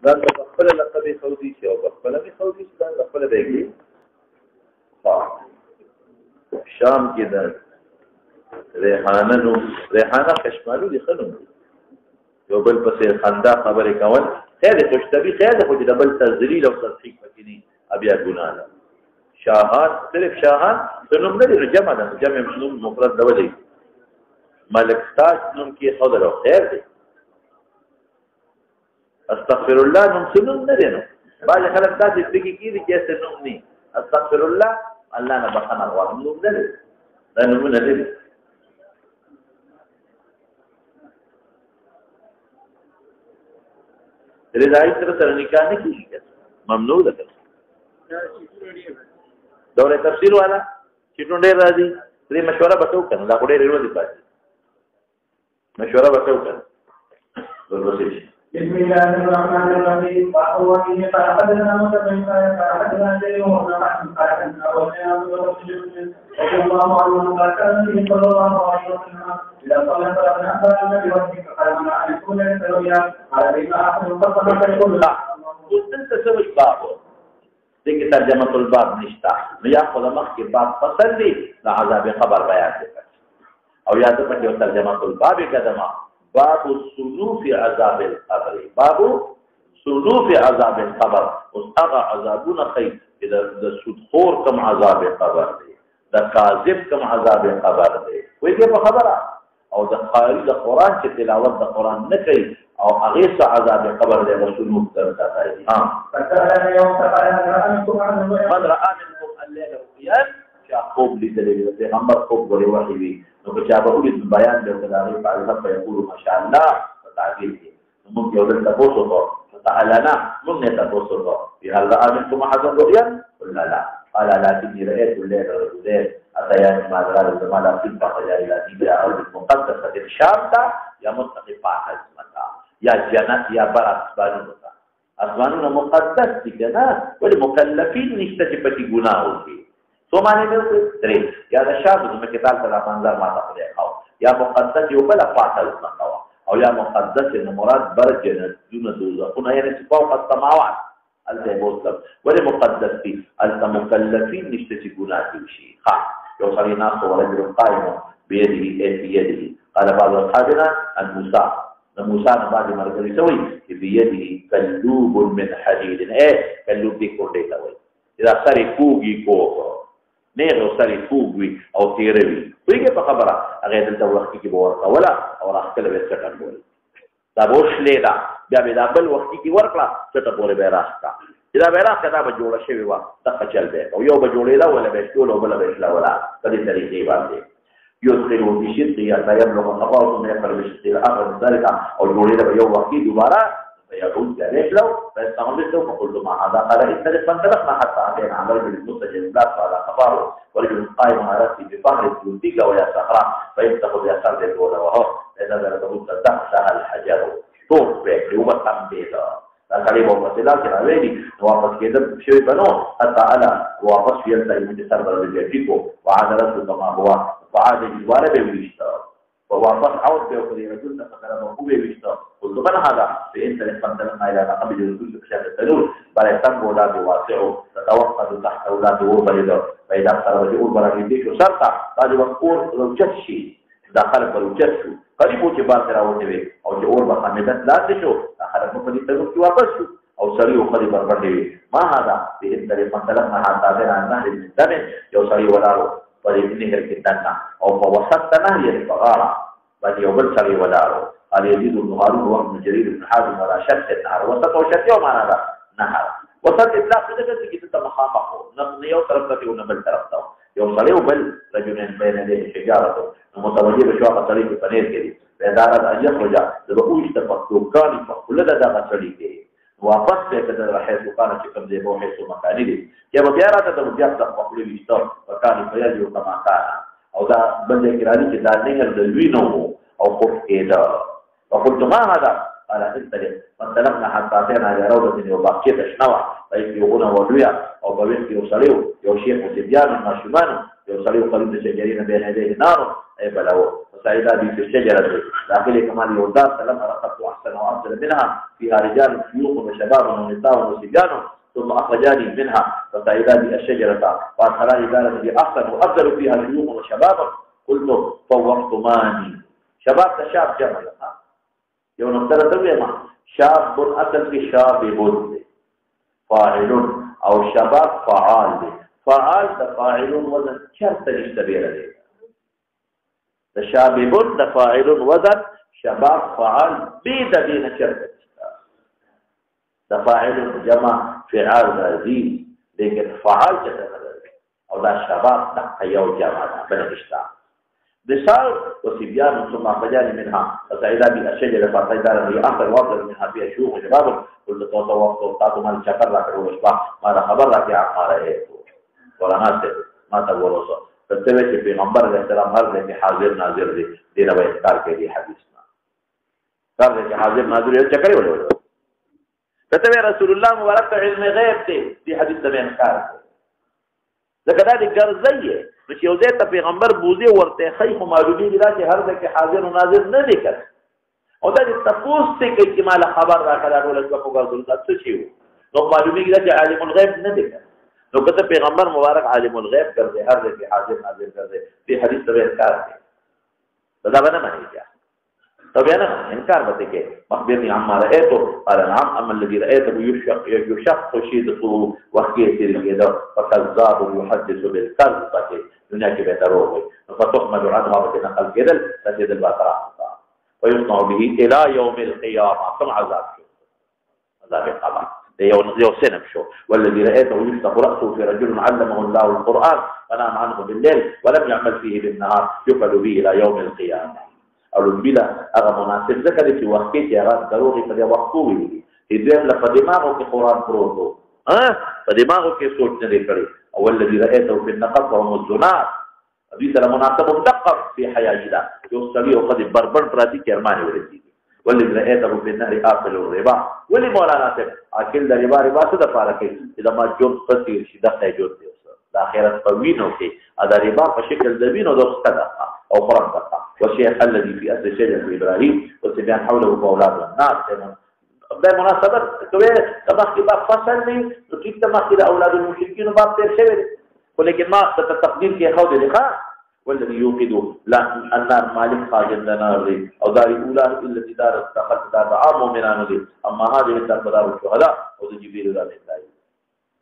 دا په خپل لقب سعودي شي او په خپل می سعودي شي دا خپل دیږي شام کې د ریحانه نو ریحانه کشمالو دي خنوم یو بل پسې خندا خبرې کول خیر خوش طبي خیر خو د بل تذلیل او تضحیک پکې نه بیا ګناه ده شاهان صرف شاهان نوم نه لري جمع ده جمع نوم مفرد ده ولې ملک تاج نوم کې حاضر او خیر دی استغفر الله نوم سنوم نه دی نو باید خلک تاسو فکر کړئ چې سنوم نه استغفر الله الله نه بخنه غواړم نوم نه دی دا نوم نه دی رضایت سره نکاح نه کیږي ممنوع ده دوره تفسیر والا چې ټونډه راځي دې مشوره وکړو کنه لا ګډه ریو دي پاتې مشوره وکړو کنه ورته بسم الله الرحمن الرحيم وهو إن فأخذنا متبعا فأخذنا جيوه ونحن فأخذنا ونعم ورسول الله عنه فكان به صلى الله عليه وسلم إذا صلى فرقنا فأخذنا بوجهك فقالنا أن يكون للسلوية على ذلك أحد فصلنا فيقول لا وانت سوي بابه دغه ترجمه الباب نشتا نو یا خدامت کې باب فصل دی د عذاب خبر بیان دی او یا ته په ترجمه الباب قدمه باب صنوف عذاب القبر باب صنوف عذاب القبر اوس هغه عذابونه خیر د سودخور کم عذاب قبر دی د کاذب کم عذاب قبر دی وایي په خبره او د قاری د قران چې تلاوت د قران نه کوي او هغه څه عذاب قبر دی رسولو درته کوي ها من رأى منكم الليل رؤيا شاقوب لدليل پیغمبر خوب غوړي وحي وي نو چې هغه ولې بیان د خدای په اړه په یقول ما شاء الله تعالی موږ یو ځل تاسو ته تعالی نه موږ نه تاسو ته په هغه امن کوم حاضر رؤيا ولا لا قال لا تجي رأيت الليل رؤيا اتيان ما درا الزمان في بقى الى دي الارض المقدسه الشام يا متقفه حزمتا یا جنت یا بر اسمانونو ته اسمانونو مقدس دي کنه ولې مکلفین نشته چې پټي ګناه وکړي څو معنی دی درې یا د شابه د کتاب سره منځه ماته خو او یا مقدس یو بل فاصل مکوا او یا مقدس نو مراد بر جنت دون دوزخونه یعنی چې فوق السماوات الته مطلب ولې مقدس دي الته مکلفین نشته چې ګناه وکړي ها یو سړی ناس ورته قائم بيده قال بعض اصحابنا ان موسی موسی نه باندې مرګري شوی چې بيدی کلوب من حديد کلوب دې کوټه تا وای دا ساري کوګي کوو نه نو ساري کوګي او تیروي ویګه په خبره هغه دلته وخت کې ورته ولا او راخله به څټن بول دا بوش لیدا بیا به دا بل وخت کې ورکړه څټه پورې به راځه دا به راځه دا به جوړ شي وا دا چل به او یو به جوړېلا ولا به ټول ولا به شلا ولا په دې طریقې باندې يدخل بشد يبلغ خطاته من يقرب بشد الآخر من ذلك أو يريد بيوم وقيد دوباره فيقول ذلك له فيستعمل له فقلت ما هذا قال إنت فانطلقنا حتى أتينا على رجل المسجد لا على خباره ورجل قائم على رأسه بظهر يديك ويا صخرة فيفتح بيسار ذلك وهو إذا ذلك تحتها الحجر طوف بك يوم التنبيذ kali bawa pasal kita ini wapas kita syukur bano hatta ala wapas fian tadi menjadi serba berjadiku wahana rasul kama huwa wahana juara bewista wapas out bewkiri rasul tak kena mampu bewista untuk mana ada sein telefon dalam ayat kami jujur kepada telur balasan boda diwasiu tetawak pada tahta ulah dua balido baiklah kalau jujur barang itu serta tadi waktu lujasi داخل بلوچت قریبو چې بار راوته وي او چې اور محمدت لاته شو داخل په دې ته کې واپس شو او سړی او خدي پر باندې ما هدا دې اندره مثلا ما هدا ده نه دې یو سړی ولارو په دې نه کې دنا او په وسط نه یې فقاره باندې یو بل سړی ولارو علي يزيد بن هارون وابن جرير بن حازم ولا شت النهر وسط او شت يوم انا نهر وسط اطلاق دې کې ته مخامخ نه یو طرف ته یو بل طرف ته یو سړی او بل رجلين بين يديه حجاره متوجه بشواقه طريق پنیر کې دي اداره د يخرج د بقوش تفکران فقل دا غسړي کې واپس به کده راځي دکان چې کوم دی مو هیڅ مکان دي چې بیا راته د بیا د خپل ویستو وکړي په یو کما کار او دا بل کې راځي چې دا نه د وینو او خوف کې دا وقلت ما هذا قال انطلق فانطلقنا حتى اتينا الى روضه وباقيه شنوه طيب يغنى ولويا او بوين يوصلوا يوشيخ وسبيان ماشومان يوصلوا قريب الشجرين بين يديه نار اي بلغوا فسعيدا بي في الشجره داخل كمال يوردان فلما رقبت احسن وافضل منها فيها رجال شيوخ وشباب ونساء وصبيان ثم اخرجاني منها فسعيدا بي الشجره فادخلاني دارا باحسن وافضل فيها شيوخ وشباب قلت فوقت ماني شباب تشاب جمع يوم نفترض ما شاب اصل في شاب بود فاعل او شباب فعال فعال فاعل وزن شرط يشتبه له شاب بود فاعل وزن شباب فعال بدين شرط فاعل جمع فعال ذي لكن فعال كذا او لا شباب تقيو جمع بنشتا بشار وصبيان ثم أخرجاني منها فسعيدا بالشجرة فسعيدا هي أخر وافضل منها فيها شيوخ وشباب قلت توقفت ما الشكر لك الوشبع ما خبر لك يا عمار ايه ولا ناس ما تقول وصل فتبت في غنبر الاسلام هر لك حاضر ناظر دي دينا بإذكار کے لئے حدیثنا کر لك حاضر ناظر یہ چکر ولا فتبت رسول الله مبارک علم غیب دي حدیث میں انکار ذکر دا ګرځي چې یو ځای ته پیغمبر بوزي ورته خی خو معلومیږي دا چې هر ځای کې حاضر او ناظر نه دی کړ او دا د تفوس ته کوي چې مال خبر راکړه ټول څه په ګرځول څه شي نو معلومیږي دا چې عالم الغیب نه دی کړ نو کته پیغمبر مبارک عالم الغیب ګرځي هر ځای کې حاضر ناظر ګرځي په حدیث سره انکار کوي دا باندې معنی طب أنا إنكار بتكي مخبرني عما رأيته قال نعم أما الذي رأيته يشق شيدته وخير كده فكذاب يحدث بالكذب هناك بيتروه فتحمل عنها بتنقل كده تجد البطرة ويصنع به إلى يوم القيامة ثم عذاب القبر يوم سنب شو والذي رأيته يفتح رأسه في رجل علمه الله القرآن فنام عنه بالليل ولم يعمل فيه بالنهار يقبل به إلى يوم القيامة او بلا هغه مناسب ذکر چې وخت کې هغه دروغي په وخت وی دي دیم له دماغو کې قران پروتو په دماغو کې سوچ نه کړی او الذي رايته في النقص والمزنات دې سره مناسب مدقق في حياته یو سړي او قد بربر پراتی کېرمانه ورتي والذي رايته في النهر اكل الربا ولي مولانا ته اكل الربا ربا څه د پاره کې چې ما جوړ فقير شي دغه جوړ دی د اخرت په وینو کې ادا ربا په شکل د وینو د صدقه او فرض والشيخ الذي في أصل شجرة إبراهيم والسبيان حوله فأولاد الناس بمناسبة تمخي باب فصل لي وكيف تمخي لأولاد المشركين وباب تير شبه ولكن ما التقدير كي خوض لقاء والذي يوقد النار مالك خاجن نار أو دار أولى التي دار استقلت دار عام ومنان لي أما هذه الدار بدار الشهداء وذي جبيل ذات الله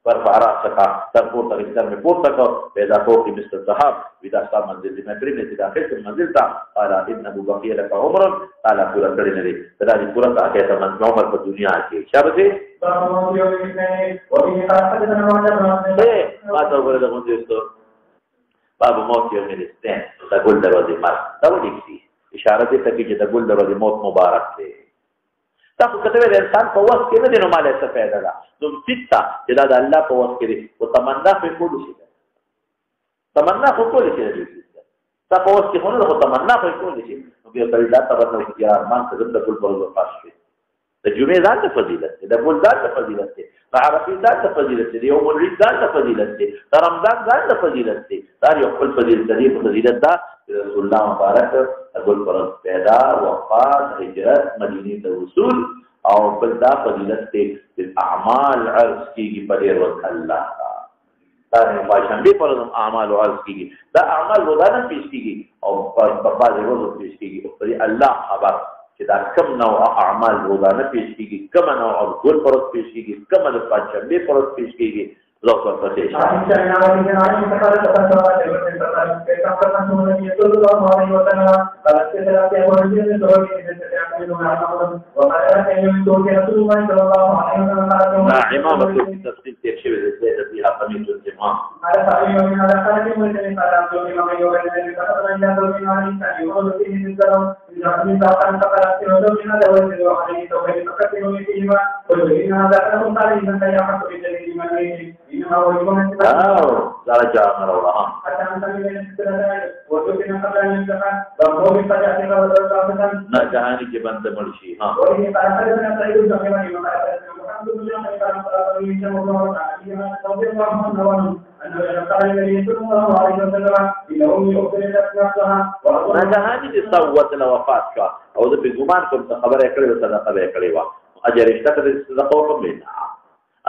فرفع رأسك ترفور تغيثر من فورتك فإذا فوقي مثل الصحاب وإذا صار منزل لمترين إذا داخلت المنزل قال إنه بقي لك عمر قال كورا كرين لي فذلك كورا تأكيد من عمر في الدنيا كي شابتي ما تقول لك منزل باب موت يوم الاثنين تقول دروازي مات تقول لك إشارة تكي تقول دروازي موت مبارك تاسو کته د انسان په وخت کې نه دینو مالې څه فائدہ ده نو ستا چې دا د الله په وخت کې دی او تمنا په کول شي تمنا په کول شي دا په وخت کې هونه د تمنا په کول شي نو بیا په دا تمنا کې ارمان څه د ټول په پاس شي د جمعې ځان ته فضیلت ده د بول ځان ته فضیلت ده د عرفې ځان ته فضیلت ده یوم العید ځان ته فضیلت ده د رمضان ځان ته فضیلت ده دا یو خپل فضیلت دی په فضیلت ده رسول الله مبارک اقول فرض پیدا وفات هجرت مدینه ته وصول او بل دا فضیلت ته اعمال عرض کیږي په ډیر وخت الله دا نه پښنبه پر اعمال عرض کیږي دا اعمال روزانه پیش کیږي او په بعض ورځو پیش کیږي او پر الله خبر چې دا کم نوع اعمال روزانه پیش کیږي کم نوع ګل پر پیش کیږي کم د پښنبه پر پیش کیږي لوک پر پیش امامة في تفصيل تيرشي بالزيادة فيها قميص الجماعة درجة مرورها نا جهاني के बंद मर्शी हाँ نا جهاني के صوت الوفاة का और तो बिगुमान को खबर है करे तो सदा करे वा अजर रिश्ता करे सदा को लेना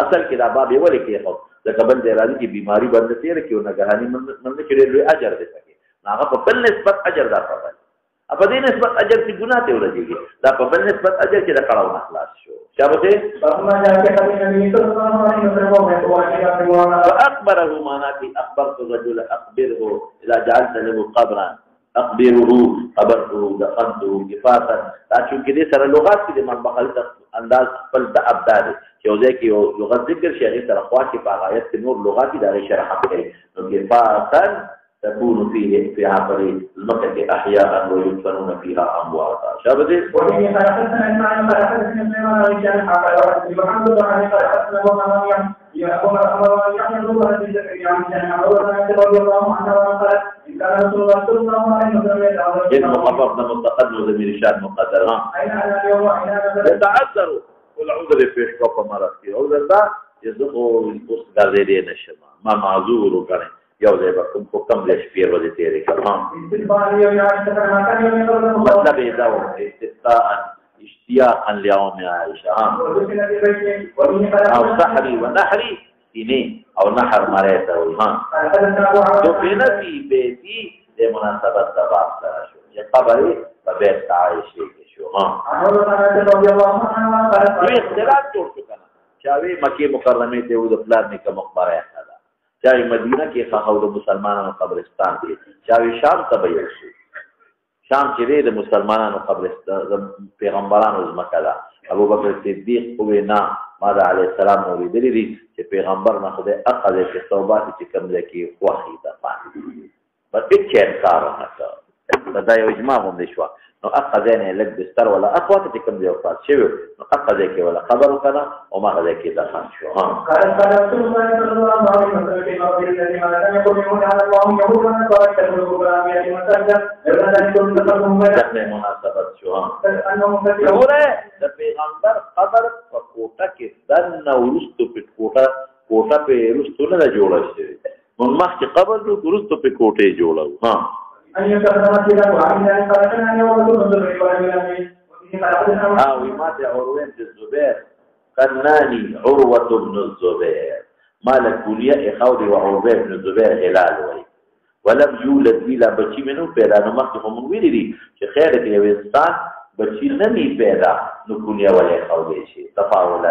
असल के बाब ये वाले के हो ځکه بل دی راځي چې بیماری باندې تیر کې او نګهاني من کې ډېر اجر دی پکې هغه په بل نسبت اجر دا پاتې په دې نسبت اجر چې ګناه ته ورځيږي دا په بل نسبت اجر چې دا کړهو اخلاص شو شابه فاخبره معناته اخبرت الرجل اخبره اذا جعلت له قبرا اخبره خبرته دفنته كفاتا دا چې دې سره لغات کې د مخالفت انداز خپل د ابدال یو ځکه یو لغت ذکر شي هغه سره خوا کې په آیت کې نور لغات د شرح کوي نو کې فاتا تكون فيها فريد المكة أحياء ويدفنون فيها أمواتا شابه وهي خلقتنا المعنى خلقتنا المعنى رجال حقا الحمد لله خلقتنا ومناميا يا أمر أمر يحمد الله بذكر عن شأن أولا رضي الله عنه وقال إن كان رسول الله صلى الله عليه وسلم إن مخففنا مستقل وزمير شاد مقدر أين أنا اليوم أين أنا يتعذروا والعذر في حكوة مرض عذر دا يزقوا القصد غزيرين الشمال ما معذور وكان یو ځای به کوم ځای شپې ورځې تېرې کړم مطلب یې دا و استفتاء اشتیاقا لیوم عائشه او سحري ونحري سینې او نحر مری ته وایي جو بنفي بیتي د مناسبت د باب سره شو چې قبر یې په بیت د عایشې کې شو دوی اختلاف جوړ شو که نه چا وایي مکې مکرمې ته و د پلار نیکه مقبره یې چاوی مدینه کې خاو د مسلمانانو قبرستان دی چاوی شام ته ویل شي شام چې دی د مسلمانانو قبرستان د پیغمبرانو ځمکه ده ابو بکر صدیق وی نه ما د علی السلام نو لیدلی دي چې پیغمبر نه خدای اخذ کې توبات چې کوم ځای کې خوخي ده پاتې په هیڅ کار نه کوي دا یو اجماع هم نشو نو اخذ نه لګ بستر ولا اخوات چې کوم ځای وفات شوی نو اخذ کې ولا خبر وکړه او ما غږ کې دفن شو ها قال رسول الله صلى الله عليه وسلم في قول الذي ما لم يكن يقول على الله يهودا ويكتب القرآن مسجد لذلك كل تفهم مناسبت شو ها وګوره د پیغمبر قبر په کوټه کې دنه ورستو په کوټه په ورستو نه جوړه شوی مون مخکې قبر نو ورستو په کوټه جوړو ها أن يتقدم كذا وعند أن خرجنا أن يوضع الرجل ومات عروة بن الزبير قناني عروة بن الزبير مالك كلية إخوضي وعروة بن الزبير هلال وي ولم يولد إلا بچي منه پیدا نمخصف من ویلی دی چه خیرت یو انسان بچی نمی پیدا نکونیا ولی خوضی شی تفاولا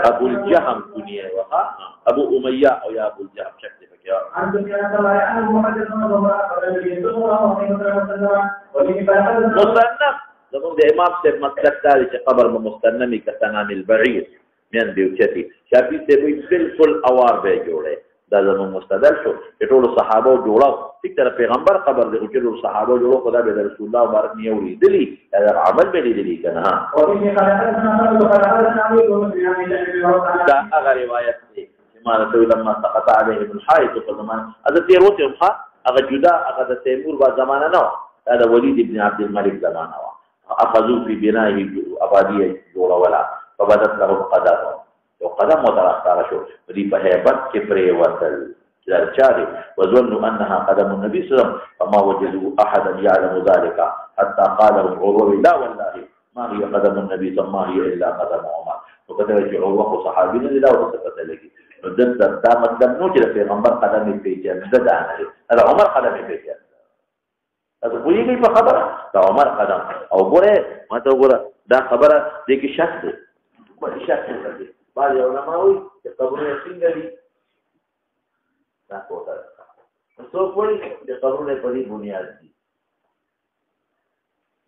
ابو الجهم کنیا وخا ابو امیہ او یا ابو الجهم شکل مصنف زمون د امام صاحب مسلک داري چې قبر مستنمی کسنان البعیر من دیوچتی شافعی سے وی بالکل اوار به جوړه دا زمون مستدل شو چې ټول صحابه جوړاو ټیک تر پیغمبر قبر د ټول صحابه جوړو خدای به رسول الله مبارک نیو لیدلی دا عمل به لیدلی کنه دا هغه روایت دی ما رسول لما سقط عليه الحائط په زمان اذ تیر وته ښه هغه جدا هغه د تیمور با زمانہ نه دا ولید ابن عبد الملك زمانہ وا اخذوا في بنائه اباديه جوړه ولا فبدت له قدم او قدم متراخره شو دې په hebat کې پرې وصل چاري وظنوا انها قدم النبي صلى الله عليه وسلم فما وجدوا احدا يعلم ذلك حتى قال عروه لا والله ما هي قدم النبي صلى الله عليه وسلم الا قدم عمر وكذا عروه صحابي لا وثبت لك دلته دا مطلب نو چې پیغمبر قدمې پیژنه دا نه دا عمر قدمې پیژنه تاسو پوهیږئ په خبره دا عمر قدم او ګوره ماته ګوره دا خبره دې کې شک دی کوم شک دی بعض علماء وایي چې قبرونه څنګه دي دا کوته څو وایي چې قبرونه په دې بنیاد دي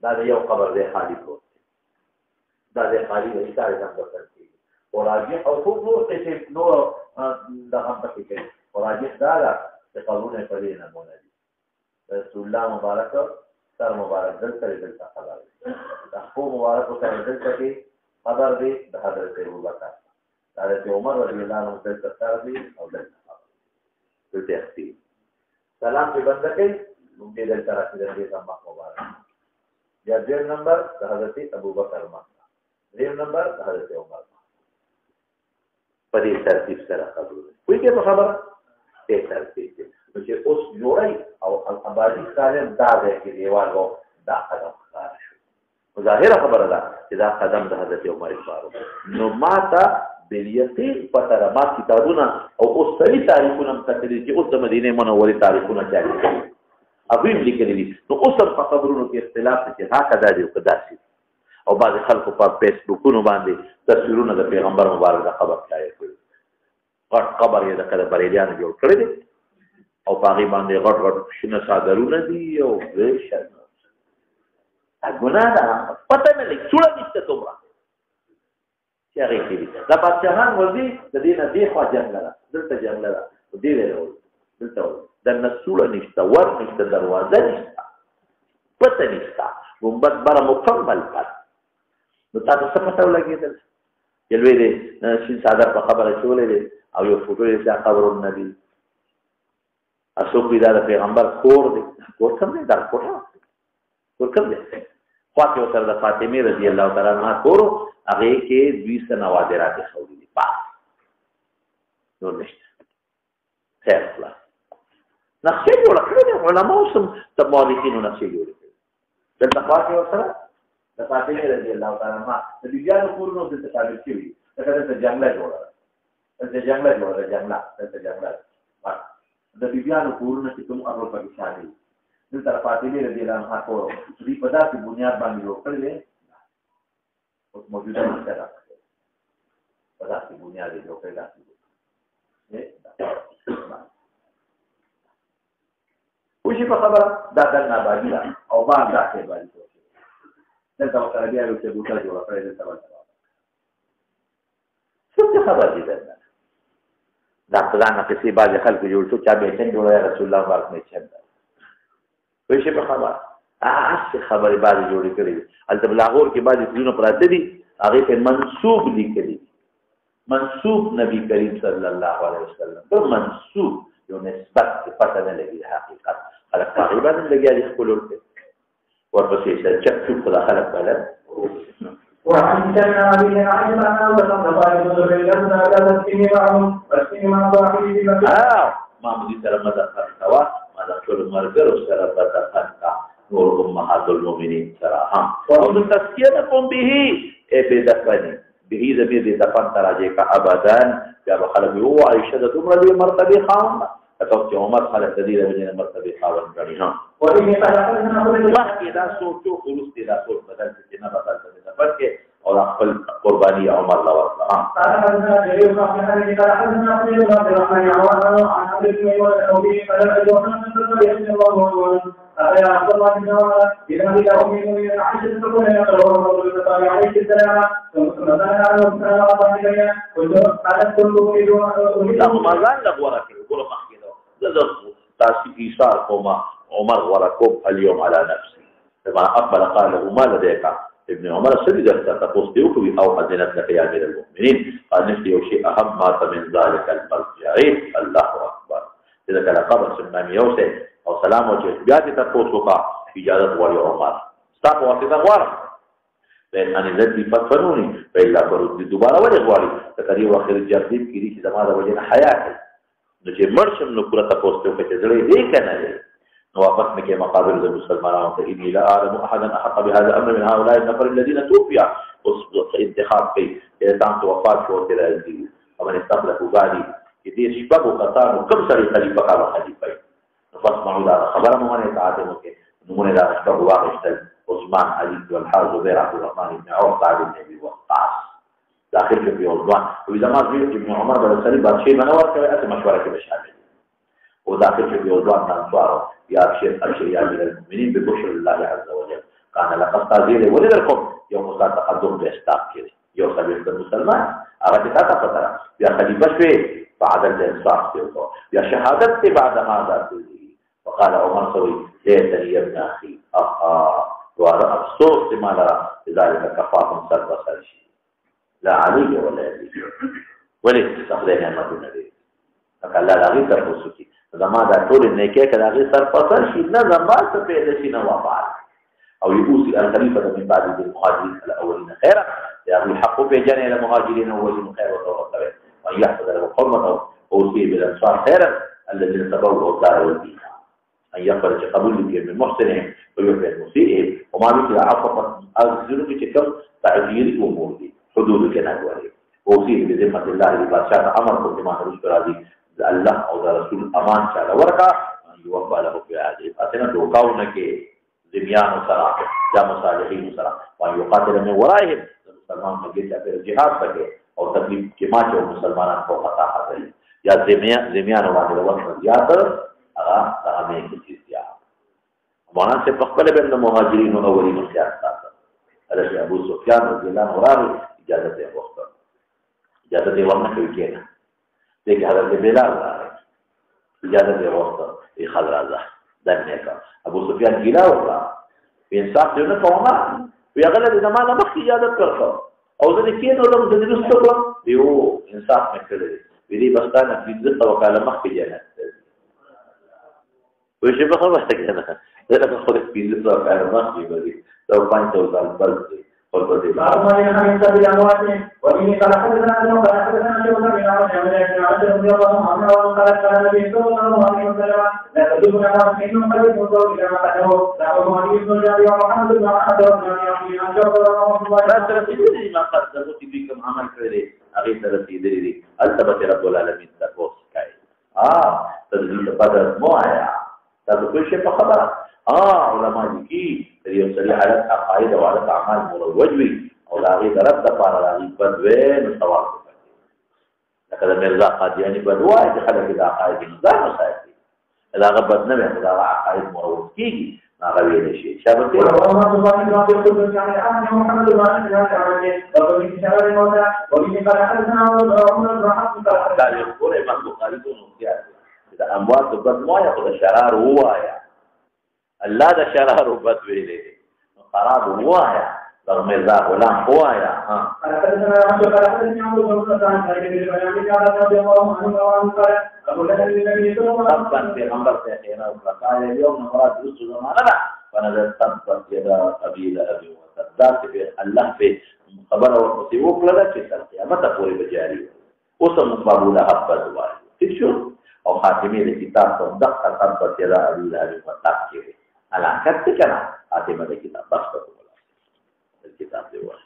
دا یو قبر دی خالی کو دا د خالی د اشاره څنګه کوي وراجح او خوب نور قسم نور دا هم پکې کوي وراجح دا چې قانون په دې نه مونږ دي رسول الله مبارک سر مبارک دلته خبر دا خو مبارک سره دلته کې خبر دی د حضرت ابو بکر حضرت عمر رضی الله عنه دلته سره دی او دلته اختی سلام په بنده کې نو دې دلته راځي د زما مبارک یا دیم نمبر د حضرت ابوبکر مکه دیم نمبر د حضرت عمر په دې ترتیب سره خبره کوي کې په خبره دې ترتیب چې اوس جوړای او ابادي کارن دا دی کې دیوال وو دا قدم ښکار شو ظاهره خبره ده چې دا قدم د حضرت عمر فاروق نو ماته بالیقین پته ده ما کتابونه او اوس صحیح تاریخونه هم کتلي چې اوس د مدینې منورې تاریخونه جاري کړي هغوی هم لیکلي دي نو اوس هم په خبرونو کې اختلاف دی چې هکذا دي او که داسې او بعضې خلکو په فیسبوکونو باندې تصویرونه د پیغمبر مبارک د قبر ښکاره کړي غټ قبر یې د کله بریلیانو جوړ کړی دی او په هغې باندې غټ غټ شنه څادرونه دي او ګناه ده پته نه لګي څوړه نشته دومره چې هغې کې دي دا بادشاهان ورځي د دې نه دې خوا جنګله ده دلته جنګله ده دې ویل دلته دننه څوړه نشته ور نشته دروازه نشته پته نشته ګمبد بره مکمل پات نو تاسو څه پته ولګېدل چې لوی دی شین څادر په خبره اچولی دی او یو فوټو یې چې قبر النبي څوک دا د پیغمبر کور دی کور کوم دی دا کوټه کور کوم دی خوا کې ورسره د فاطمې رضی الله تعالی عنها کور هغې کې 200 نوادرات ښودي دي پاس نور نشته خیر خلاص نقشې جوړه کړې دي علماء اوس هم د مورخینو نقشې جوړې کړې دلته خوا کې ورسره د فاطمې رضی الله تعالی عنها د بیبیانو کورونه دلته تابع شوي دي لکه دلته جنګله جوړه ده دلته جنګله جوړه ده جنګله دلته جنګله د بیبیانو کورونه چې کوم هغه پکې شامل دلته فاطمې رضی الله عنها کور دوی په داسې بنیاد باندې جوړ کړی دی اوس موجوده مسله په داسې بنیاد یې جوړ کړی وشي په خبره دا دننه آبادي ده او بار داسې آبادي دلته ورسره بیا یو څه بوټه جوړه کړې دلته ورسره څه خبره دي دننه دا قضا نقصې بعضې خلکو جوړ شو چا بیچن جوړه رسول الله مبارک میچن ده وشي په خبره هسې خبرې بعضې جوړې کړې دي هلته په لاهور کې بعضې څیزونه پراته دي هغې ته منسوب لیکلي منسوب نبي کریم صلی الله علیه وسلم په منسوب یو نسبت کې پته نه لګي د حقیقت خلک په هغې باندې لګیا دي خپل ورته ورپسې سره چک چوک خو دا خلک بلد وعن ابي عائشه وصدق ابن كانت فيه معهم وفيه مع صاحبه ما مدي سره مدد کوا ما د ټول مرګرو سره مدد کا نور امهات المؤمنین سره هم او تذکیه کوم به ای بدفنی به ذبی د دفن تراجه کا ابدان یا خلک یو عائشه د دومره دی مرتبه خاون تاسو چې عمر خلک د دې د مرتبه خاون غړي ها ورته مخکې دا سوچو خلوص دا سوچ بدل چې نه بدل کړي بلکې او خپل قرباني عمر لا ورته يا عبد الله بن عمر إذا إلى أمي عائشة تقول يا رسول الله عليه السلام ثم نزل على قالت كل ما زال لغورك يقول ما كده تاسي إيثار قوما عمر وركوب اليوم على نفسي لما أقبل قال له ما لديك ابن عمر سجد تقص ديوكي أو حزنت لك يا أمير المؤمنين قال نفسي شيء أهم مات من ذلك المرجعين الله أكبر إذا كان قبر سنان يوسف او سلام او چې بیا دې تاسو کا اجازه غواړي عمر تاسو واسطه غواړم لأن الذي فتنوني فإلا فرد دوباره ولې غواړي تقریبا اخر جردیب کې چې زموږ وجه حیات نو چې مرشم نو پورا تاسو ته چې زړه دې کنه نو واپس مکه مقابر المسلمانان ته اني لا اعلم احدا احق بهذا الامر من هؤلاء النفر الذين توفوا انتخاب في تاسو وفات شو تل دي ومن استخلفوا بعدي دې شپږو کسانو کوم سره خلیفہ کا خلیفہ فاسمعوا لا خبر من يتعاطم كده نمونه لا اشتغل واقع عثمان علي والحارث زبير عبد الرحمن بن عوف سعد بن ابي وقاص داخل في عثمان واذا ما زيد ابن عمر بن سليم بعد شيء منور كده مشوره كده شامل وداخل في عثمان الانصار يا شيخ ابشر يا امير المؤمنين ببشر الله عز وجل كان لقد تزيل ولدكم يوم صار تقدم باستاق كده يوم سبيل المسلمان اردت فتره يا خليفه شوي بعد الانصاف يا شهادتي بعد هذا وقال عمر سوي ليتني يا ابن اخي وأنا أفسوس لما لا لذلك كفاهم سر بصر شيء لا علي ولا يدي ولې خدای نعمتونه دي الله هغه تاسو کې زما دا ټول نه کې کله هغه سر پسر شي نه زما څه پیدا شي نه وفات او يوصي الخليفه من بعد المهاجرين الاولين خيرا يعني الحق في جنة المهاجرين الاولين خيرا وتوكل وان يحفظ له حرمته اوصي بالانصار خيرا الذين تبوأوا الدار والدين ان يقبل قبول من محسنهم ويوفي المسيئهم وما مثل عصفه الذنوب كم تعجيل امور دي حدود كناد ولي اوصي بذمه الله لباشا امر قدمان رسول الله الله او رسول امان شاء ورقا ان يوفى له في هذه اتنا دوكاونه کې ذمیان سره یا مصالحین سره وان یقاتل من ورائهم مسلمان مګي چې په جهاد پکې او تکلیف کې ما چې مسلمانان په خطا حاصل یا ذمیان باندې وخت زیات هغه هغه کې چیزیا مولانا سے خپل بین مهاجرین او اولین خیال ساتل حضرت ابو سفیان رضی الله عنه اجازه یې وغوښته اجازه یې ورنکړه کېنه دغه حضرت بلال اجازه یې وغوښته ای خضر دنه کا ابو سفیان ګیلا وکړه انصاف دې نه کومه وی هغه د زمانه مخکې اجازه ورکړه او ځکه کې نو د دې رسول یو انصاف نکړي وی دې بستانه د عزت او کاله مخکې جنت وی چې په خبره کې نه دا خو د عزت او کاله مخکې وی دا 5000 بل اللهم إنك تبي أمواتي وإني قد حدثنا أنه قد حدثنا شيخ من عمر بن عبد رضي الله عنه وقال قال النبي صلى الله عليه وسلم لا تدركنا ما فيهم قد يكون إلى ما قدره دعوه علي بن جابر ومحمد بن أحمد وابن عمي عن جابر رضي الله عنه ترتيبي ما قدرت بكم عمل كذي أغي ترتيبي التبت رب العالمين تقوس كاي تدريب بدر مو آيا تدريب شيء فخبر علماء دي یو سړي حالت عقاید او حالت اعمال مروج وي او لاغي درب د پاره لاغي بدوي نو ثواب کوي لکه مرزا قادیانی بدوای چې خلک د عقاید نظام ساتي هغه بد نه وي دا عقاید مروج کیږي هغه ویل شي شابه ته اللهم سبحانك وبحمدك يعني محمد وعلى اله وصحبه وبارك شهر الموتى وبه قال حدثنا عمر بن حفص قال يقول امام البخاري انه دا اموات بد ما ياخذ الشرار هو يا الله دا شرار وبد ویلې خراب هوایا رغم ذا غلام هوایا حدثنا عبد الرحمن بن عمرو بن سعد قال لي بيان قال رضي الله عنه قال ابو لهب النبي صلى الله عليه وسلم في امر سيدنا وقال اليوم مراد رسل زماننا فنزل تبت يدا ابي لهب وصدق به الله في خبر او مسيو کړه چې تر قیامت پورې بجاري اوس مقابله لهب بدوای ٹھیک شو او خاتمه د کتاب په دقه تبت يدا ابي لهب وصدق کې علاقه څه کړه خاتمه د کتاب بس په الكتاب دی وایي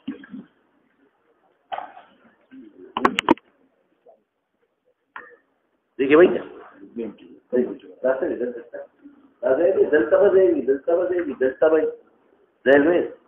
دیکھیں بھائی دا څه دلته دلته